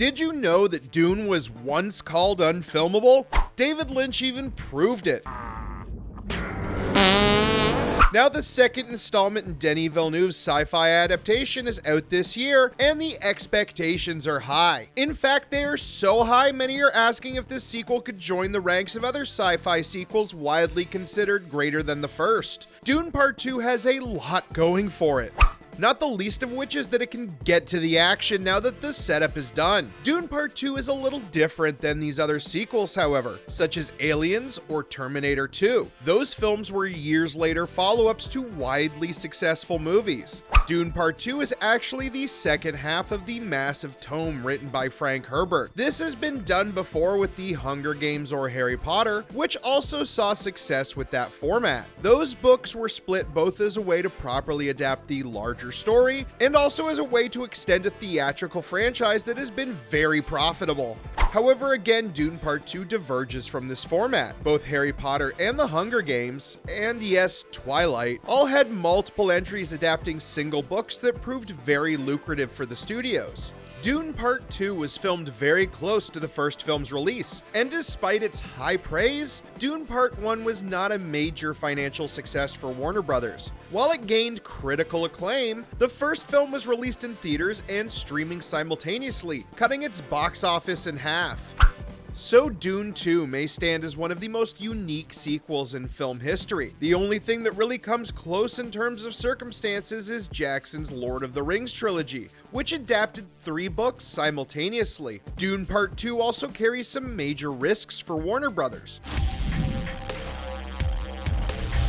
Did you know that Dune was once called unfilmable? David Lynch even proved it. Now the second installment in Denis Villeneuve's sci-fi adaptation is out this year, and the expectations are high. In fact, they are so high, many are asking if this sequel could join the ranks of other sci-fi sequels widely considered greater than the first. Dune Part 2 has a lot going for it. Not the least of which is that it can get to the action now that the setup is done. Dune Part 2 is a little different than these other sequels, however, such as Aliens or Terminator 2. Those films were years later follow-ups to widely successful movies. Dune Part 2 is actually the second half of the massive tome written by Frank Herbert. This has been done before with the Hunger Games or Harry Potter, which also saw success with that format. Those books were split both as a way to properly adapt the larger story and also as a way to extend a theatrical franchise that has been very profitable. However, again, Dune Part 2 diverges from this format. Both Harry Potter and the Hunger Games, and yes, Twilight, all had multiple entries adapting single books that proved very lucrative for the studios. Dune Part 2 was filmed very close to the first film's release, and despite its high praise, Dune Part 1 was not a major financial success for Warner Brothers. While it gained critical acclaim, the first film was released in theaters and streaming simultaneously, cutting its box office in half. So Dune 2 may stand as one of the most unique sequels in film history. The only thing that really comes close in terms of circumstances is Jackson's Lord of the Rings trilogy, which adapted 3 books simultaneously. Dune Part 2 also carries some major risks for Warner Brothers.